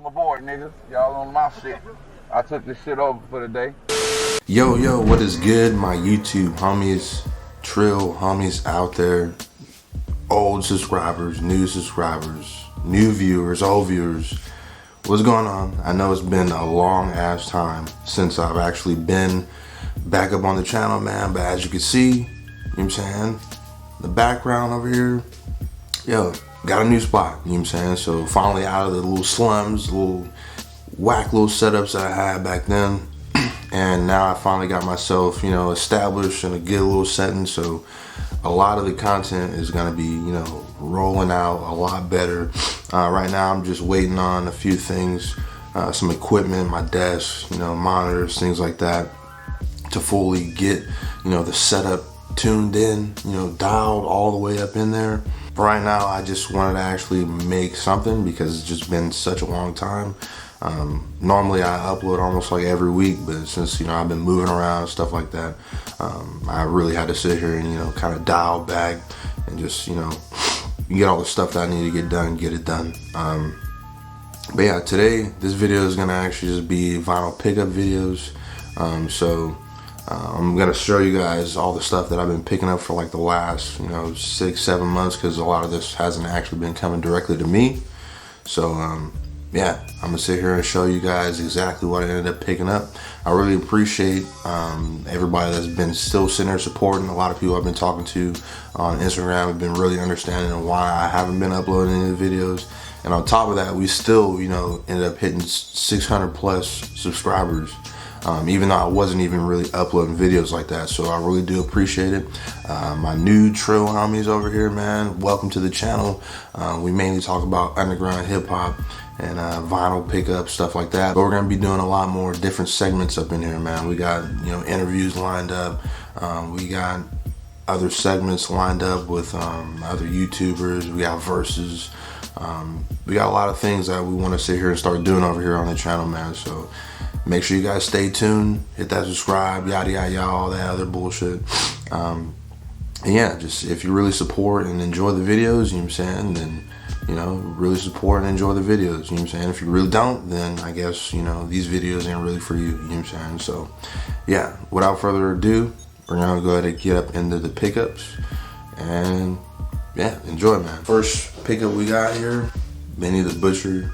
aboard, niggas. Y'all on my shit. I took this shit over for the day. Yo, what is good, my YouTube homies, Trill homies out there, old subscribers, new viewers, old viewers. What's going on? I know it's been a long ass time since I've actually been back up on the channel, man, but as you can see, you know what I'm saying, the background over here, yo, got a new spot, you know what I'm saying? So finally out of the little slums, little whack little setups that I had back then, and now I finally got myself, you know, established in a good little setting. So a lot of the content is gonna be, you know, rolling out a lot better. Right now I'm just waiting on a few things, some equipment, my desk, you know, monitors, things like that, to fully get, you know, the setup tuned in, you know, dialed all the way up in there. Right now I just wanted to actually make something because it's just been such a long time. Normally I upload almost like every week, but since, you know, I've been moving around and stuff like that, I really had to sit here and, you know, kind of dial back and just, you know, get all the stuff that I need to get done, get it done. But yeah, today this video is gonna actually just be vinyl pickup videos. I'm gonna show you guys all the stuff that I've been picking up for like the last, you know, 6-7 months, because a lot of this hasn't actually been coming directly to me. So yeah, I'm gonna sit here and show you guys exactly what I ended up picking up. I really appreciate everybody that's been still sitting there supporting. A lot of people I've been talking to on Instagram have been really understanding of why I haven't been uploading any of the videos. And on top of that, we still, you know, ended up hitting 600 plus subscribers, even though I wasn't even really uploading videos like that. So I really do appreciate it. My new Trill homies over here, man, welcome to the channel. We mainly talk about underground hip hop and vinyl pickup, stuff like that. But we're gonna be doing a lot more different segments up in here, man. We got, you know, interviews lined up. We got other segments lined up with other YouTubers. We got verses. We got a lot of things that we want to sit here and start doing over here on the channel, man. So make sure you guys stay tuned, hit that subscribe, yada yada yada, all that other bullshit. And yeah, just if you really support and enjoy the videos, you know what I'm saying, then, you know, really support and enjoy the videos, you know what I'm saying. If you really don't, then I guess, you know, these videos ain't really for you, you know what I'm saying. So yeah, without further ado, we're gonna go ahead and get up into the pickups and yeah, enjoy, man. First pickup we got here, Benny the Butcher,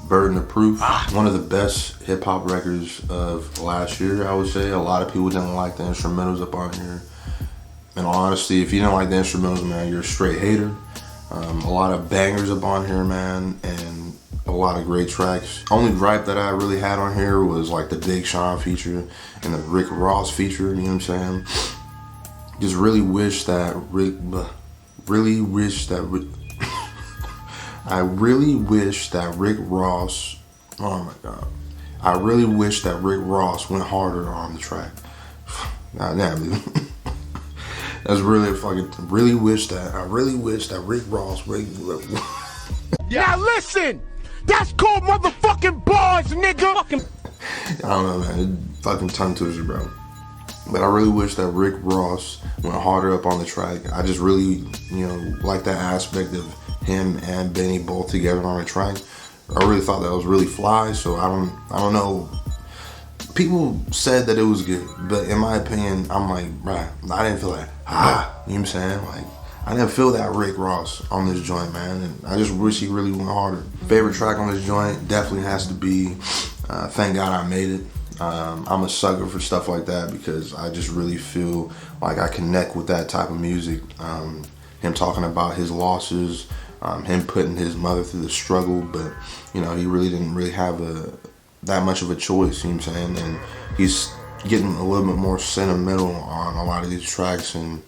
Burden of Proof. One of the best hip hop records of last year, I would say. A lot of people didn't like the instrumentals up on here. In all honesty, if you didn't like the instrumentals, man, you're a straight hater. A lot of bangers up on here, man, and a lot of great tracks. Only gripe that I really had on here was like the Big Sean feature and the Rick Ross feature, you know what I'm saying? Just really wish that Rick Ross, oh my God. I really wish that Rick Ross went harder on the track. God damn, dude. That's really fucking, I really wish that Rick Ross, Now listen, that's called motherfucking bars, nigga. I don't know, man, it fucking tongue twister, bro. But I really wish that Rick Ross went harder up on the track. I just really, you know, like that aspect of him and Benny both together on the track. I really thought that was really fly. So I don't know. People said that it was good, but in my opinion, I'm like, right, I didn't feel that. You know what I'm saying? Like, I didn't feel that Rick Ross on this joint, man. And I just wish he really went harder. Favorite track on this joint definitely has to be Thank God I Made It. I'm a sucker for stuff like that because I just really feel like I connect with that type of music. Him talking about his losses, him putting his mother through the struggle, but, you know, he really didn't really have that much of a choice, you know what I'm saying? And he's getting a little bit more sentimental on a lot of these tracks and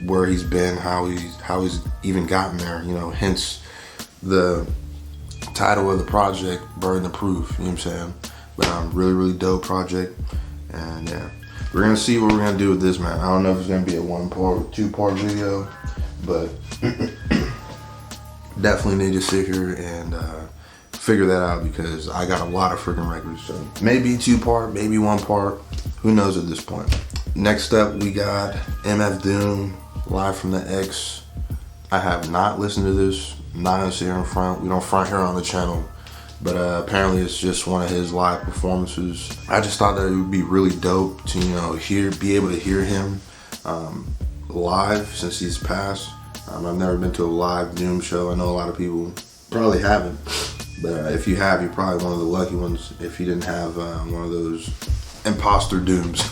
where he's been, how he's even gotten there, you know, hence the title of the project, Burden of Proof, you know what I'm saying? But really dope project, and yeah, we're gonna see what we're gonna do with this, man. I don't know if it's gonna be a 1-part or 2-part video, but definitely need to sit here and figure that out because I got a lot of freaking records. So maybe 2-part, maybe 1-part, who knows at this point. Next up, we got MF Doom, Live from the X. I have not listened to this. I'm not gonna sit here in front. We don't front here on the channel. But apparently it's just one of his live performances. I just thought that it would be really dope to, you know, be able to hear him live since he's passed. I've never been to a live Doom show. I know a lot of people probably haven't. But if you have, you're probably one of the lucky ones if you didn't have one of those imposter Dooms.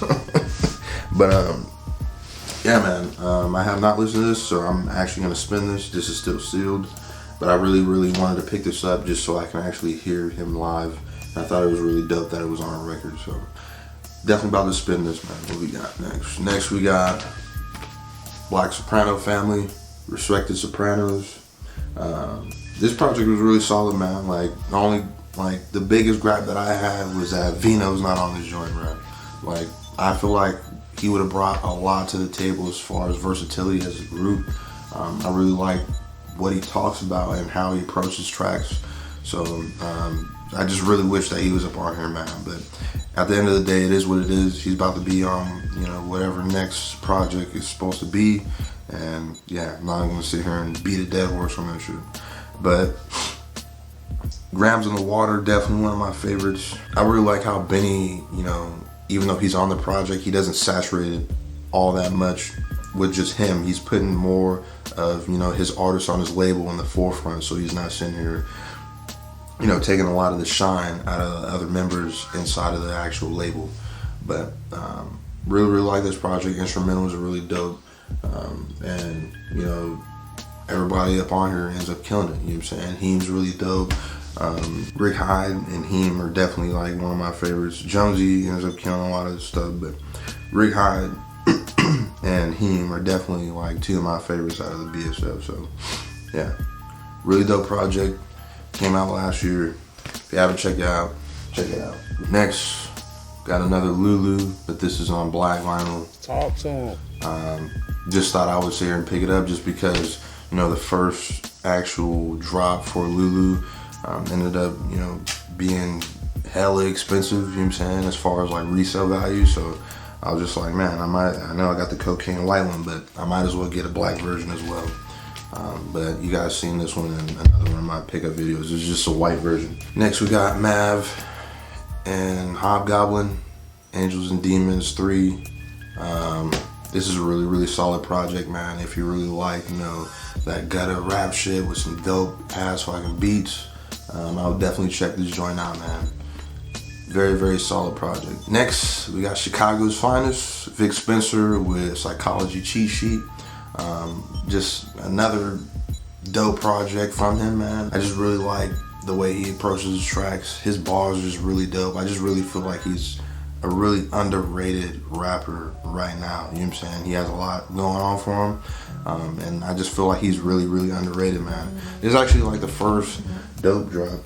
But yeah, man, I have not listened to this, so I'm actually gonna spin this. This is still sealed. But I really, really wanted to pick this up just so I can actually hear him live. And I thought it was really dope that it was on a record. So definitely about to spin this, man. What we got next? Next we got Black Soprano Family, Respected Sopranos. This project was really solid, man. Like the biggest gripe that I had was that Vino's not on this joint, man. Like I feel like he would have brought a lot to the table as far as versatility as a group. I really like what he talks about and how he approaches tracks. So I just really wish that he was up on here, man. But at the end of the day, it is what it is. He's about to be on, you know, whatever next project is supposed to be. And yeah, I'm not gonna sit here and beat a dead horse on that shit. But Grams in the Water, definitely one of my favorites. I really like how Benny, you know, even though he's on the project, he doesn't saturate it all that much with just him. He's putting more of, you know, his artists on his label in the forefront, so he's not sitting here, you know, taking a lot of the shine out of other members inside of the actual label. But really like this project. Instrumentals are really dope, and you know, everybody up on here ends up killing it. You know what I'm saying? Heem's really dope. Rick Hyde and Heem are definitely like one of my favorites. Jonesy ends up killing a lot of this stuff, but Rick Hyde and Heem are definitely like two of my favorites out of the BSF. So yeah, really dope project. Came out last year. If you haven't checked it out, check it out. Next, got another Lulu, but this is on black vinyl. Talk to him. Just thought I would sit here and pick it up just because, you know, the first actual drop for Lulu ended up, you know, being hella expensive, you know what I'm saying, as far as like resale value. So I was just like, man, I know I got the cocaine white one, but I might as well get a black version as well. But you guys seen this one in another one of my pickup videos. It's just a white version. Next we got Mav and Hobgoblin, Angels and Demons 3. This is a really solid project, man. If you really like, you know, that gutter rap shit with some dope ass fucking beats, I would definitely check this joint out, man. Very solid project. Next, we got Chicago's Finest, Vic Spencer with Psychology Cheat Sheet. Just another dope project from him, man. I just really like the way he approaches his tracks. His bars are just really dope. I just really feel like he's a really underrated rapper right now. You know what I'm saying? He has a lot going on for him. And I just feel like he's really underrated, man. This is actually like the first dope drop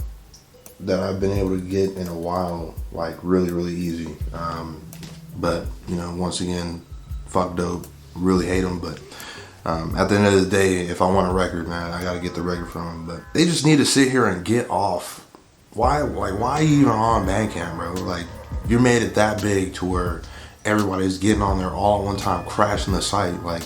that I've been able to get in a while, like really easy. But you know, once again, fuck dope, really hate him. But at the end of the day, if I want a record, man, I gotta get the record from him. But they just need to sit here and get off. Why are you even on Bandcamp, bro? Like, you made it that big to where everybody's getting on there all at one time, crashing the site. Like,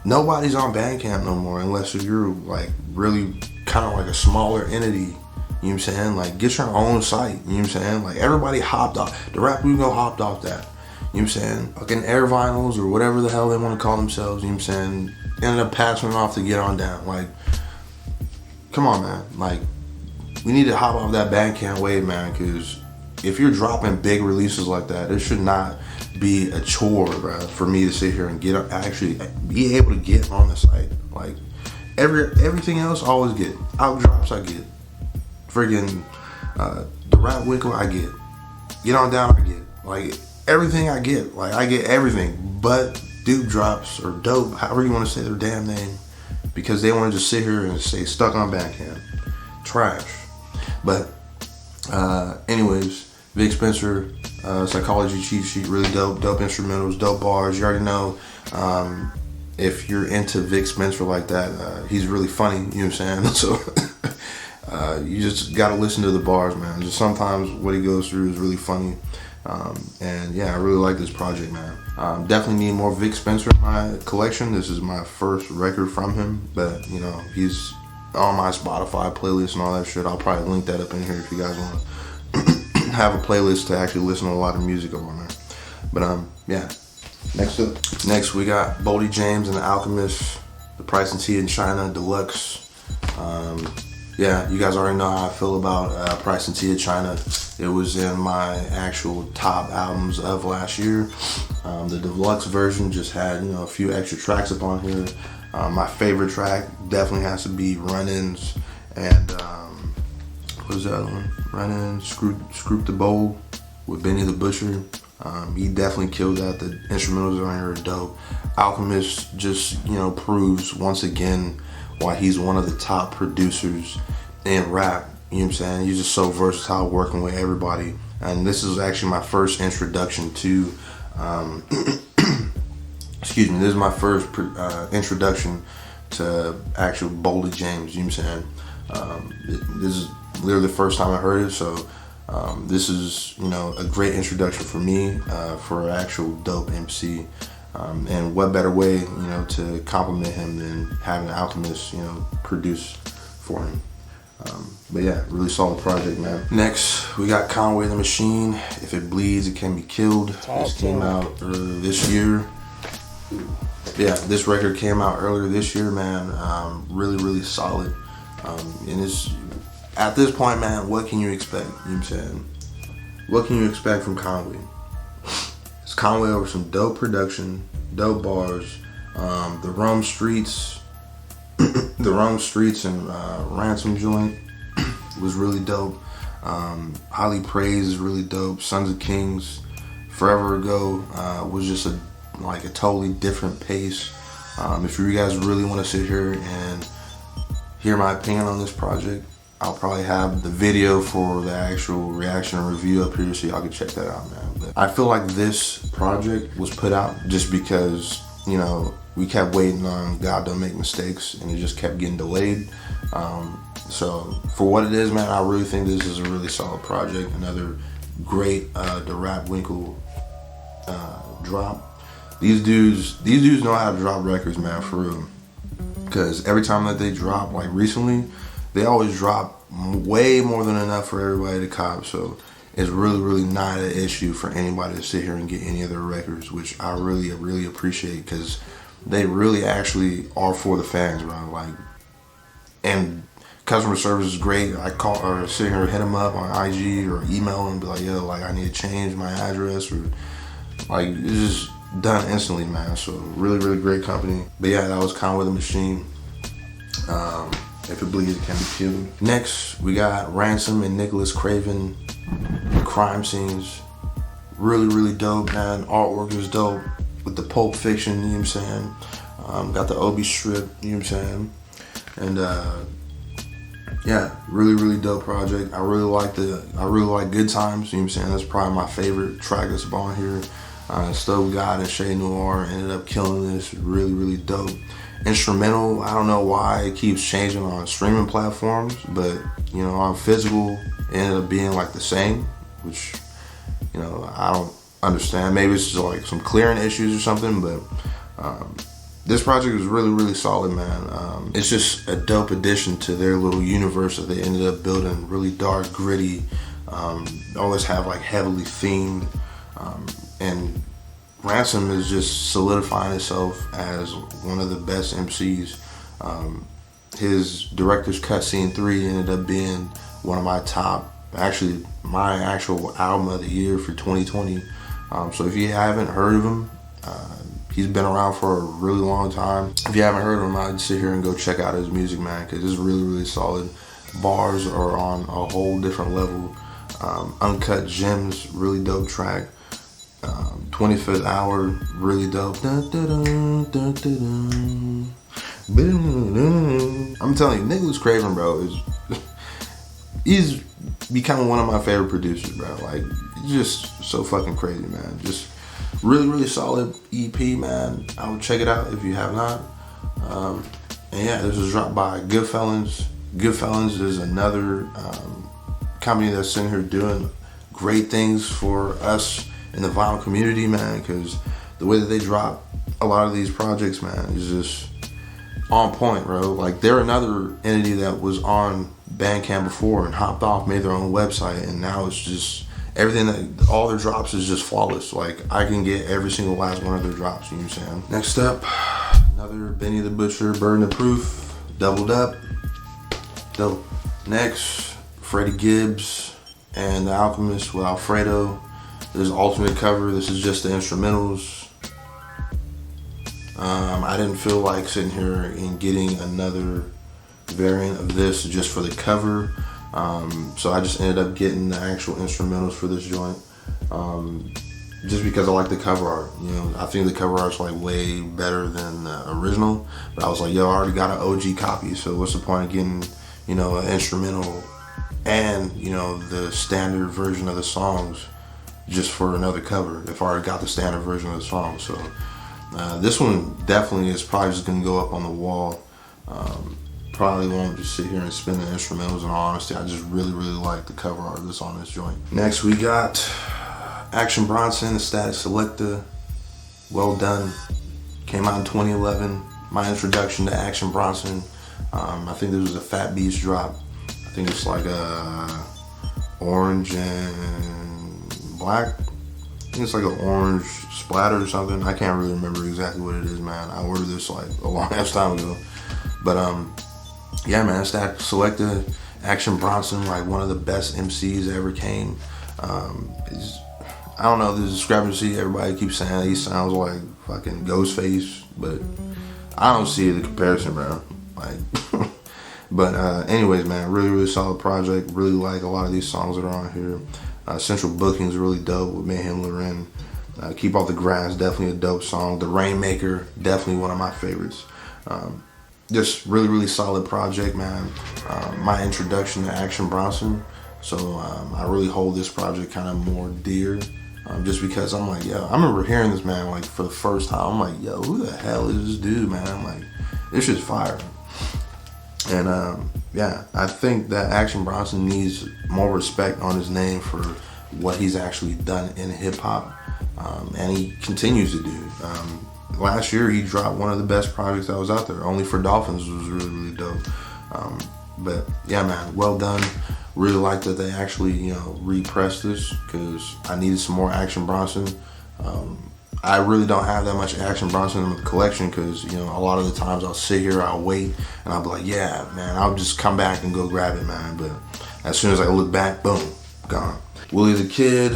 nobody's on Bandcamp no more unless you're like really kind of like a smaller entity. You know what I'm saying? Like, get your own site. You know what I'm saying? Like, everybody hopped off. The Rap Lugo hopped off that. You know what I'm saying? Fucking Air Vinyls or whatever the hell they want to call themselves. You know what I'm saying? Ended up passing it off to get on down. Like, come on, man. Like, we need to hop off that Bandcamp wave, man, because if you're dropping big releases like that, it should not be a chore, bro, for me to sit here and actually be able to get on the site. Like, everything else, I always get. Out drops, I get. Friggin' the Rap Wickle, I get. Get on down, I get. Like, everything I get. Like, I get everything. But dupe drops or dope, however you want to say their damn name, because they want to just sit here and say stuck on Bandcamp. Trash. But anyways, Vic Spencer, Psychology Cheat Sheet, really dope instrumentals, dope bars. You already know, if you're into Vic Spencer like that, he's really funny, you know what I'm saying? So you just gotta listen to the bars, man. Just sometimes what he goes through is really funny. And yeah, I really like this project, man. Definitely need more Vic Spencer in my collection. This is my first record from him, but you know, he's on my Spotify playlist and all that shit. I'll probably link that up in here if you guys want to have a playlist to actually listen to a lot of music on there. But yeah. Next we got Bodie James and the Alchemist, the Price and Tea in China Deluxe. Yeah, you guys already know how I feel about Price and Tea in China. It was in my actual top albums of last year. The deluxe version just had, you know, a few extra tracks up on here. My favorite track definitely has to be Run-Ins and what was the other one? Run-Ins, Scroop the Bowl with Benny the Butcher. He definitely killed that. The instrumentals on here are dope. Alchemist just, you know, proves once again why he's one of the top producers in rap. You know what I'm saying? He's just so versatile, working with everybody. And this is actually my first introduction to excuse me, this is my first introduction to actual Bodie James. You know what I'm saying? This is literally the first time I heard it, so this is, you know, a great introduction for me for an actual dope MC. And what better way, you know, to compliment him than having Alchemist, you know, produce for him. But yeah, really solid project, man. Next, we got Conway the Machine. If it bleeds, it can be killed. This came out this year. Yeah, this record came out earlier this year, man. Really solid. And it's, at this point, man, what can you expect? You know what I'm saying? What can you expect from Conway? It's Conway over some dope production, dope bars. The Rome Streets, the Rome Streets and Ransom joint was really dope. Highly Praised is really dope. Sons of Kings, Forever Ago was just a totally different pace. If you guys really want to sit here and hear my opinion on this project, I'll probably have the video for the actual reaction and review up here so y'all can check that out, man. But I feel like this project was put out just because, you know, we kept waiting on God Don't Make Mistakes and it just kept getting delayed. So for what it is, man, I really think this is a really solid project. Another great the Rap Winkle drop. These dudes know how to drop records, man, for real. Because every time that they drop, like recently, they always drop way more than enough for everybody to cop. So it's really not an issue for anybody to sit here and get any of their records, which I really appreciate, because they really actually are for the fans, bro. Like, and customer service is great. I call or sit here and hit them up on IG or email them and be like, yo, like I need to change my address, or like it's just done instantly, man. So really great company. But yeah, that was Conway the Machine. If it bleeds, it can be killed. Next, we got Ransom and Nicholas Craven, Crime Scenes. Really dope, man. Artwork is dope with the Pulp Fiction, you know what I'm saying? Got the Obi strip, you know what I'm saying? And yeah, really dope project. I really like Good Times, you know what I'm saying? That's probably my favorite track that's on here. Stove God and Shay Noir ended up killing this. Really dope. Instrumental, I don't know why it keeps changing on streaming platforms, but you know, on physical it ended up being like the same, which, you know, I don't understand. Maybe it's just like some clearing issues or something, but this project is really solid, man. It's just a dope addition to their little universe that they ended up building. Really dark, gritty, always have like heavily themed, and Ransom is just solidifying himself as one of the best MCs. His Director's Cut Scene 3 ended up being one of my top, actually my actual album of the year for 2020. So if you haven't heard of him, he's been around for a really long time. If you haven't heard of him, I'd sit here and go check out his music, man, because it's really solid. Bars are on a whole different level. Uncut Gems, really dope track. 25th Hour, really dope. I'm telling you, Nicholas Craven, bro, he's becoming one of my favorite producers, bro. Like, he's just so fucking crazy, man. Just really solid EP, man. I would check it out if you have not. And yeah, this was dropped by Goodfellas. Goodfellas is another company that's sitting here doing great things for us in the vinyl community, man, because the way that they drop a lot of these projects, man, is just on point, bro. Like, they're another entity that was on Bandcamp before and hopped off, made their own website, and now it's just everything that all their drops is just flawless. Like, I can get every single last one of their drops. You know what I'm saying? Next up, another Benny the Butcher, Burden of Proof, doubled up. Dope. Next, Freddie Gibbs and The Alchemist with Alfredo. This is alternate cover. This is just the instrumentals. I didn't feel like sitting here and getting another variant of this just for the cover. So I just ended up getting the actual instrumentals for this joint. Just because I like the cover art. You know, I think the cover art's like way better than the original. But I was like, yo, I already got an OG copy, so what's the point of getting, you know, an instrumental and, you know, the standard version of the songs just for another cover if I already got the standard version of the song. So this one definitely is probably just gonna go up on the wall. Probably won't just sit here and spin the instrumentals. In all honesty, I just really like the cover art that's on this joint. Next we got Action Bronson, the Status Selecta, Well Done. Came out in 2011. My introduction to Action Bronson. I think this was a Fat Beats drop. I think it's like orange and black. I think it's like an orange splatter or something. I can't really remember exactly what it is, man. I ordered this like a long ass time ago. But yeah, man, Status Selecta, Action Bronson, like one of the best MCs that ever came. I don't know, the discrepancy, everybody keeps saying he sounds like fucking Ghostface, but I don't see the comparison, bro. Like, but anyways, man, really solid project. Really like a lot of these songs that are on here. Central Booking is really dope with Mayhem Loren. Keep Off the Grass, definitely a dope song. The Rainmaker, definitely one of my favorites. Just really solid project, man. My introduction to Action Bronson, so I really hold this project kind of more dear. Just because I'm like, yo, I remember hearing this, man, like for the first time. I'm like, yo, who the hell is this dude, man? I'm like, this shit's fire. And yeah, I think that Action Bronson needs more respect on his name for what he's actually done in hip hop, and he continues to do. Last year he dropped one of the best projects that was out there. Only for Dolphins was really dope. But yeah, man, well done. Really like that they actually, you know, repressed this because I needed some more Action Bronson. I really don't have that much Action Bronson in the collection because, you know, a lot of the times I'll sit here, I'll wait, and I'll be like, yeah, man, I'll just come back and go grab it, man. But as soon as I look back, boom, gone. Willie the Kid,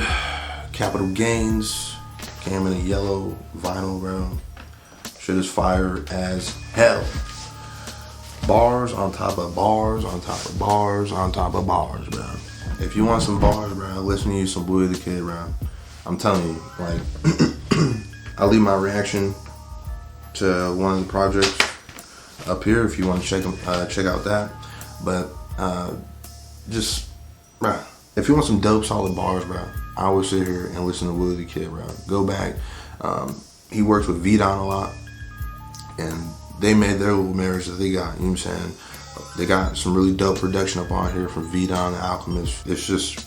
Capital Gains, came in a yellow vinyl, bro. Shit is fire as hell. Bars on top of bars on top of bars on top of bars, bro. If you want some bars, bro, listen to you some Willie the Kid, bro. I'm telling you, like, I'll leave my reaction to one of the projects up here if you want to check out that. But just, bro, if you want some dope, solid bars, bro, I always sit here and listen to Willie the Kid, bro. Go back. He works with V-Don a lot, and they made their little marriage that they got, you know what I'm saying? They got some really dope production up on here from V-Don, The Alchemist. It's just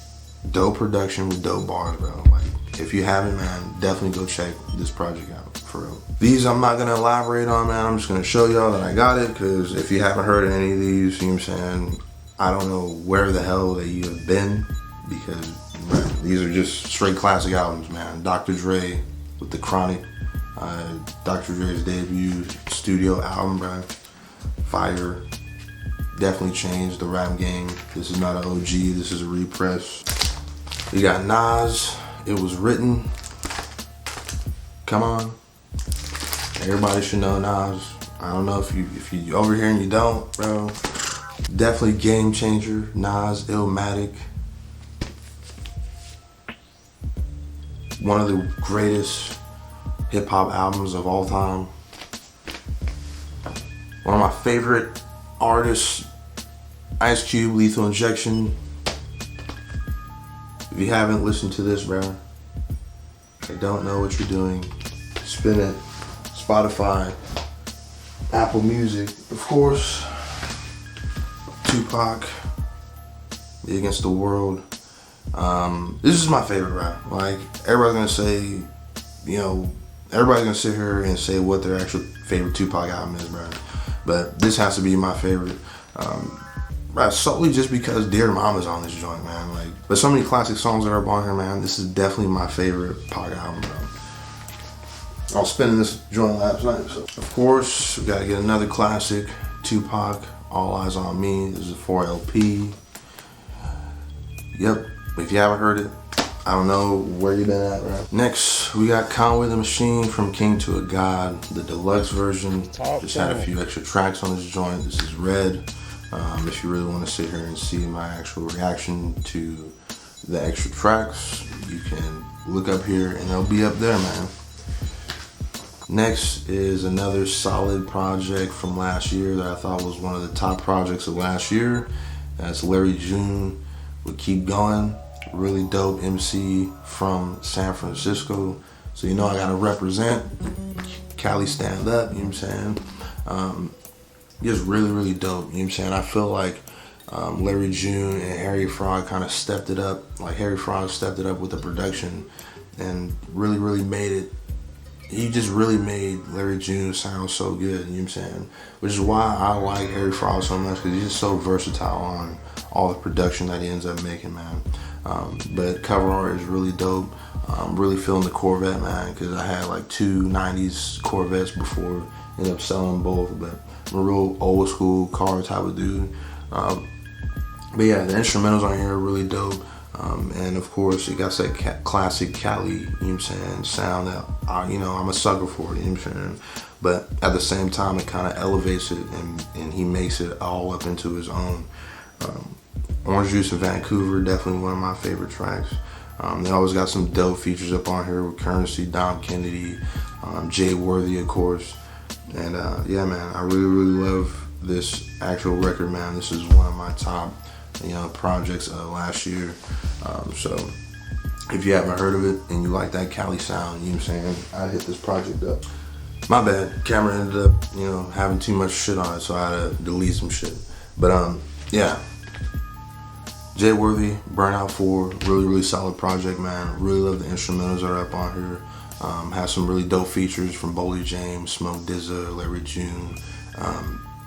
dope production with dope bars, bro. Like, if you haven't, man, definitely go check this project out, for real. These I'm not gonna elaborate on, man. I'm just gonna show y'all that I got it, because if you haven't heard any of these, you know what I'm saying, I don't know where the hell that you have been, because, man, these are just straight classic albums, man. Dr. Dre with The Chronic, Dr. Dre's debut studio album, bro. Fire. Definitely changed the rap game. This is not an OG, this is a repress. You got Nas, It Was Written. Come on. Everybody should know Nas. I don't know if you over here and you don't, bro. Definitely game changer. Nas, Illmatic. One of the greatest hip hop albums of all time. One of my favorite artists, Ice Cube, Lethal Injection. If you haven't listened to this, bro, I don't know what you're doing. Spin it. Spotify, Apple Music, of course. Tupac, The Against the World. This is my favorite rap. Like, everybody's gonna say, you know, everybody's gonna sit here and say what their actual favorite Tupac album is, bro. But this has to be my favorite. Solely just because Dear Mama's on this joint, man. Like, there's so many classic songs that are on here, man. This is definitely my favorite Pac album, bro. I was spinning this joint last night, so. Of course, we gotta get another classic, Tupac, All Eyes on Me. This is a 4LP. Yep, if you haven't heard it, I don't know where you've been at, right? Next, we got Conway the Machine, From King to a God, the deluxe version. Just had a few extra tracks on this joint. This is Red. If you really want to sit here and see my actual reaction to the extra tracks, you can look up here and they'll be up there, man. Next is another solid project from last year that I thought was one of the top projects of last year. That's Larry June with Keep Going. Really dope MC from San Francisco. So you know I gotta represent. Cali stand up, you know what I'm saying? Just really, really dope, you know what I'm saying? I feel like Larry June and Harry Fraud kind of stepped it up. Like Harry Fraud stepped it up with the production and really, really made it. He just really made Larry June sound so good, you know what I'm saying? Which is why I like Harry Fraud so much, because he's just so versatile on all the production that he ends up making, man. But cover art is really dope. Really feeling the Corvette, man, because I had like two 90s Corvettes before, ended up selling both, but I'm a real old school car type of dude. But yeah, the instrumentals on here are really dope. And of course, it got that classic Cali, you know what I'm saying, sound that, I'm a sucker for it, you know what I'm saying? But at the same time, it kind of elevates it and he makes it all up into his own. Orange Juice in Vancouver, definitely one of my favorite tracks. They always got some dope features up on here with Currency, Dom Kennedy, Jay Worthy, of course. And yeah, man, I really, really love this actual record, man. This is one of my top, projects of last year. So if you haven't heard of it and you like that Cali sound, you know what I'm saying, I hit this project up. My bad, camera ended up, having too much shit on it, so I had to delete some shit. But yeah. Jay Worthy, Burnout 4, really, really solid project, man. Really love the instrumentals that are up on here. Has some really dope features from Bodie James, Smoke DZA, Larry June.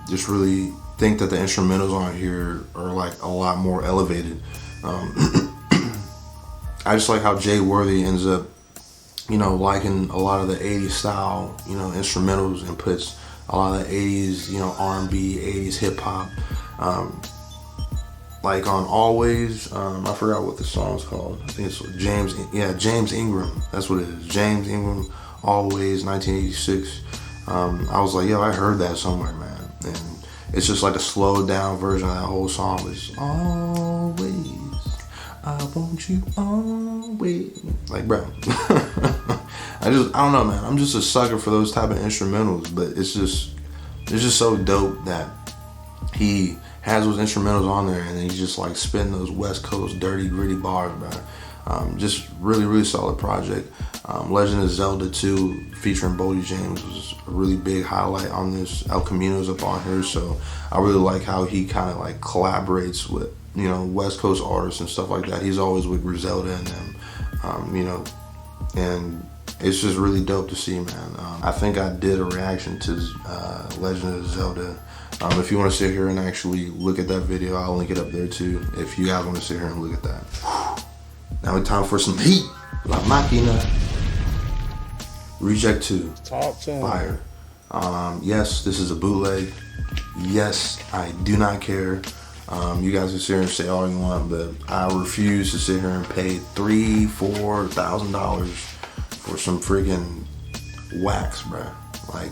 Just really think that the instrumentals on here are like a lot more elevated. I just like how Jay Worthy ends up, liking a lot of the 80s style, instrumentals, and puts a lot of the 80s, R&B, 80s hip hop. Like on Always, I forgot what the song's called. I think it's James Ingram. That's what it is. James Ingram, Always, 1986. I was like, yo, I heard that somewhere, man. And it's just like a slowed down version of that whole song. It's always, I want you always. Like, bro. I don't know, man. I'm just a sucker for those type of instrumentals, but it's just so dope that he has those instrumentals on there and he's just like spitting those West Coast dirty, gritty bars, man. Just really, really solid project. Legend of Zelda 2 featuring Bodie James was a really big highlight on this. El Camino's up on here, so I really like how he kind of like collaborates with, West Coast artists and stuff like that. He's always with Griselda and them, and it's just really dope to see, man. I think I did a reaction to Legend of Zelda. If you want to sit here and actually look at that video, I'll link it up there too, if you guys want to sit here and look at that. Now it's time for some heat. La Máquina. Reject 2. Talk to him. Fire. Yes, this is a bootleg. Yes, I do not care. You guys can sit here and say all you want, but I refuse to sit here and pay $3,000-$4,000 for some freaking wax, bruh. Like,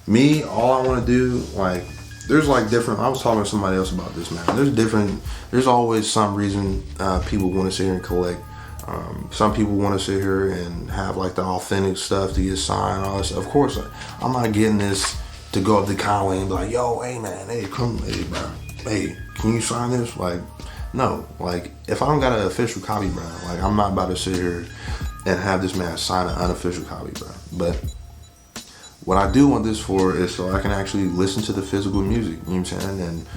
me, all I want to do, like, there's like different, I was talking to somebody else about this, man. There's always some reason people want to sit here and collect. Some people want to sit here and have like the authentic stuff to get signed and all that stuff. Of course, I'm not getting this to go up to Conway and be like, yo, hey man, hey, come, hey, bro, hey, can you sign this? Like, no, like, if I don't got an official copy, bro, like, I'm not about to sit here and have this man sign an unofficial copy, bro. But what I do want this for is so I can actually listen to the physical music, you know what I'm saying? And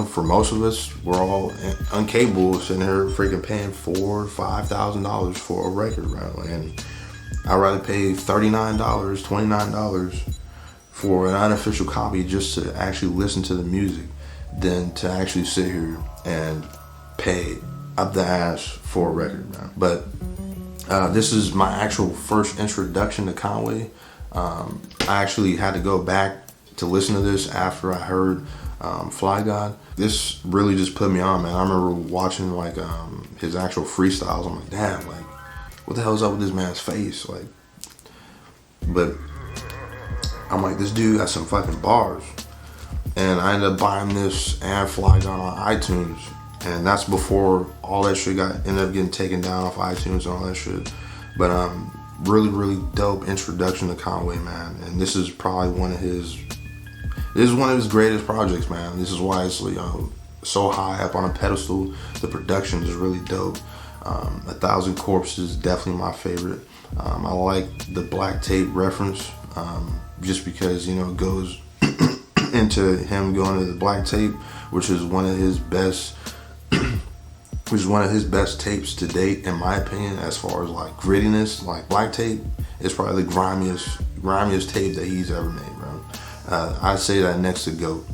for most of us, we're all incapable of sitting here freaking paying $4,000, $5,000 for a record, right? And I'd rather pay $39, $29 for an unofficial copy just to actually listen to the music than to actually sit here and pay up the ass for a record, man. But this is my actual first introduction to Conway. I actually had to go back to listen to this after I heard Fly God. This really just put me on, man. I remember watching like his actual freestyles. I'm like, damn, like what the hell is up with this man's face? Like, but I'm like, this dude has some fucking bars. And I ended up buying this and Fly God on iTunes. And that's before all that shit ended up getting taken down off iTunes and all that shit. But really, really dope introduction to Conway, man. And this is probably one of his greatest projects, man. This is why it's so high up on a pedestal. The production is really dope. 1,000 Corpses is definitely my favorite. I like the black tape reference, just because, you know, it goes into him going to the black tape, which is one of his best tapes to date, in my opinion, as far as like grittiness. Like black tape is probably the grimiest tape that he's ever made, bro. I'd say that next to GOAT.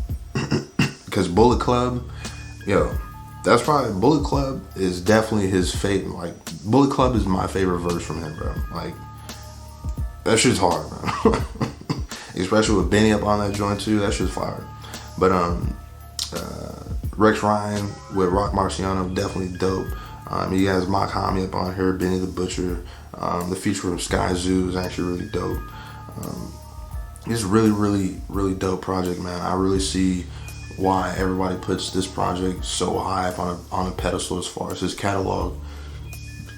Because Bullet Club, that's probably, Bullet Club is definitely his favorite. Like, Bullet Club is my favorite verse from him, bro. Like, that shit's hard, man. Especially with Benny up on that joint too, that shit's fire. But Rex Ryan with Rock Marciano, definitely dope. He has Mock Hami up on here, Benny the Butcher. The feature from Sky Zoo is actually really dope. It's really, really, really dope project, man. I really see why everybody puts this project so high up on a pedestal as far as his catalog.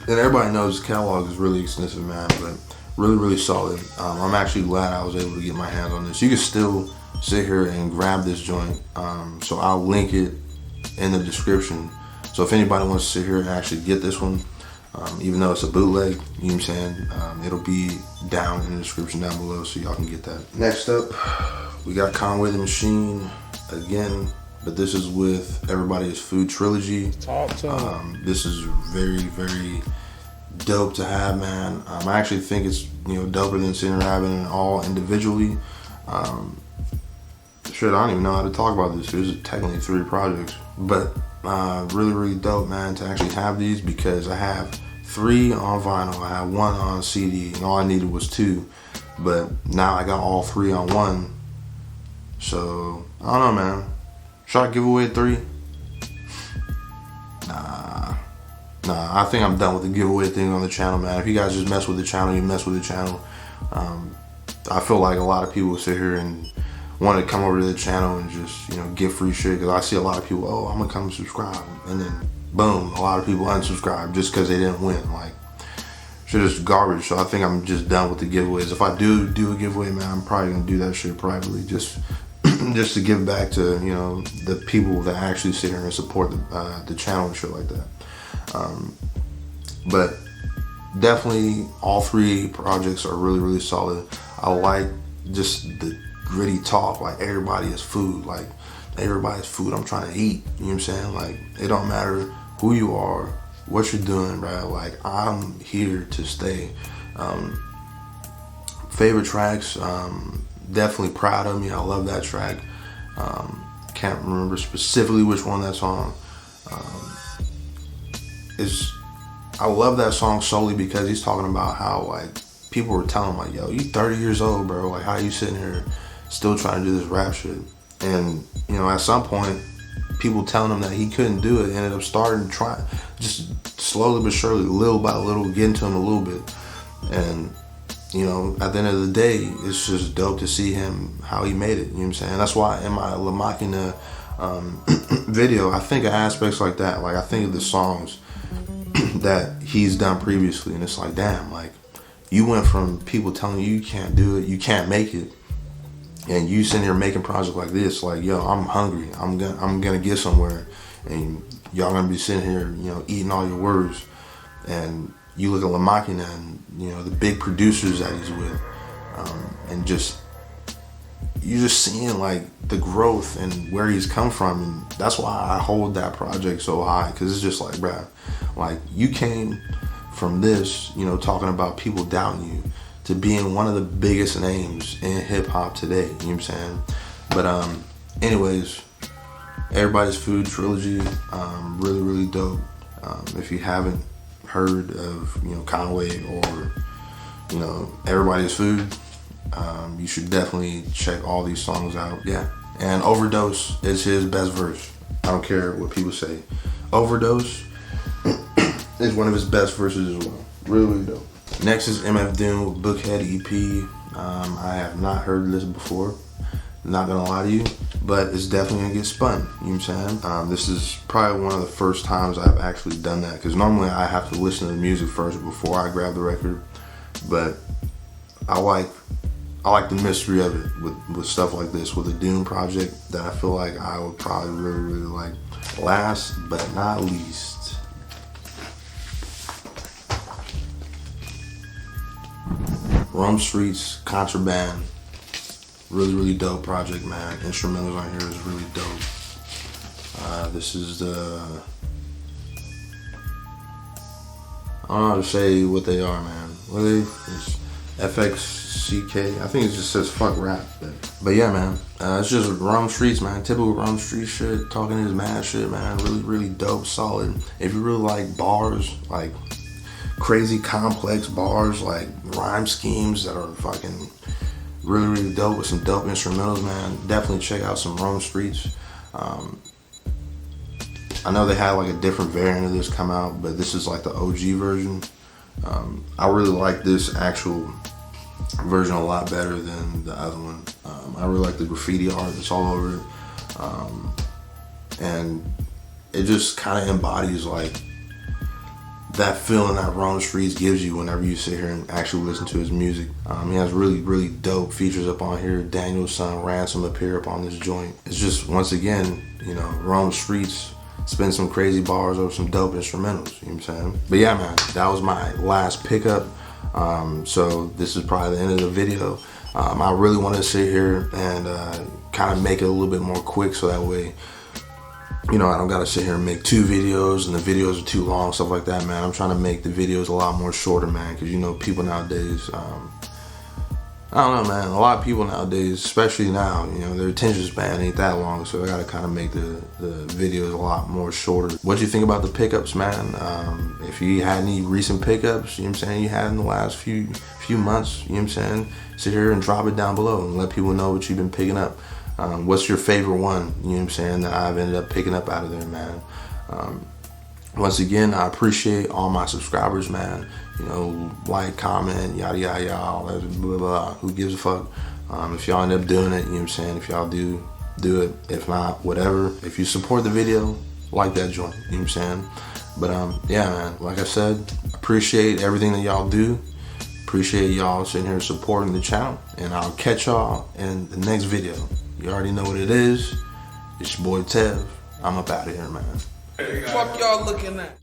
And everybody knows his catalog is really extensive, man, but really, really solid. I'm actually glad I was able to get my hands on this. You can still sit here and grab this joint. So I'll link it in the description. So if anybody wants to sit here and actually get this one, even though it's a bootleg, you know what I'm saying, it'll be down in the description down below so y'all can get that. Next up, we got Conway the Machine again, but this is with Everybody's Food Trilogy. This is very, very dope to have, man. I actually think it's, doper than sitting here having it all individually. Shit, I don't even know how to talk about this. There's technically 3 projects, but really, really dope, man, to actually have these, because I have 3 on vinyl. I had 1 on CD, and all I needed was 2. But now I got all 3 on 1. So I don't know, man. Should I give away 3? Nah, I think I'm done with the giveaway thing on the channel, man. If you guys just mess with the channel, you mess with the channel. I feel like a lot of people sit here and want to come over to the channel and just, get free shit, because I see a lot of people, I'm gonna come subscribe, and then boom, a lot of people unsubscribe just because they didn't win. Like, shit is garbage. So I think I'm just done with the giveaways. If I do a giveaway, man, I'm probably gonna do that shit privately, just to give back to, the people that actually sit here and support the channel and shit like that. But definitely all 3 projects are really, really solid. I like just the gritty talk, like everybody is food, like everybody's food I'm trying to eat, you know what I'm saying? Like, it don't matter who you are, what you're doing, bro, like I'm here to stay. Favorite tracks, definitely Proud of Me, I love that track. Can't remember specifically which one that's on. I love that song solely because he's talking about how, like, people were telling him, like, yo, you 30 years old, bro, like, how you sitting here still trying to do this rap shit? And, at some point, people telling him that he couldn't do it ended up starting to try, just slowly but surely, little by little, getting to him a little bit. And, at the end of the day, it's just dope to see him, how he made it, you know what I'm saying? That's why in my La Machina video, I think of aspects like that. Like, I think of the songs that he's done previously, and it's like, damn, like, you went from people telling you can't do it, you can't make it, and you sitting here making projects like this, like, yo, I'm hungry, I'm gonna get somewhere, and y'all gonna be sitting here, eating all your words. And you look at La Machina and, the big producers that he's with, and you're just seeing, like, the growth and where he's come from. And that's why I hold that project so high, because it's just like, bruh, like, you came from this, talking about people doubting you, to being one of the biggest names in hip hop today. You know what I'm saying? But anyways, Everybody's Food trilogy, really, really dope. If you haven't heard of, you know, Conway or, you know, Everybody's Food, you should definitely check all these songs out. Yeah, and Overdose is his best verse. I don't care what people say. Overdose is one of his best verses as well. Really, really dope. Next is MF Doom with Bookhead EP. I have not heard this before, not gonna lie to you, but it's definitely gonna get spun. You know what I'm saying? This is probably one of the first times I've actually done that, because normally I have to listen to the music first before I grab the record. But I like the mystery of it with stuff like this, with a Doom project that I feel like I would probably really, really like. Last but not least, Rum Streets Contraband. Really, really dope project, man. Instrumentals on here is really dope. This is the, I don't know how to say what they are, man. What are they? It's FXCK. I think it just says fuck rap. But yeah, man. It's just Rum Streets, man. Typical Rum Street shit. Talking his mad shit, man. Really, really dope, solid. If you really like bars, like crazy complex bars, like rhyme schemes that are fucking really, really dope with some dope instrumentals, man, definitely check out some Rum Streets. I know they had like a different variant of this come out, but this is like the OG version. I really like this actual version a lot better than the other one. I really like the graffiti art that's all over it. And it just kind of embodies like that feeling that Rum Streets gives you whenever you sit here and actually listen to his music. He has really, really dope features up on here. Daniel's son Ransom appear up on this joint. It's just, once again, you know, Rum Streets spin some crazy bars over some dope instrumentals, you know what I'm saying? But yeah, man, that was my last pickup. So this is probably the end of the video. I really want to sit here and kind of make it a little bit more quick, so that way, you know, I don't gotta sit here and make 2 videos and the videos are too long, stuff like that, man. I'm trying to make the videos a lot more shorter, man, because, you know, people nowadays, I don't know, man, a lot of people nowadays, especially now, you know, their attention span ain't that long, so I gotta kind of make the videos a lot more shorter. What do you think about the pickups, man? If you had any recent pickups, you know what I'm saying, you had in the last few months, you know what I'm saying, sit here and drop it down below and let people know what you've been picking up. What's your favorite one, you know what I'm saying, that I've ended up picking up out of there, man? Once again, I appreciate all my subscribers, man. You know, like, comment, yada, yada, yada, all that, blah, blah, who gives a fuck? If y'all end up doing it, you know what I'm saying, if y'all do it. If not, whatever. If you support the video, like that joint, you know what I'm saying? But, yeah, man, like I said, appreciate everything that y'all do. Appreciate y'all sitting here supporting the channel. And I'll catch y'all in the next video. You already know what it is. It's your boy Tev. I'm up out of here, man. Fuck y'all looking at.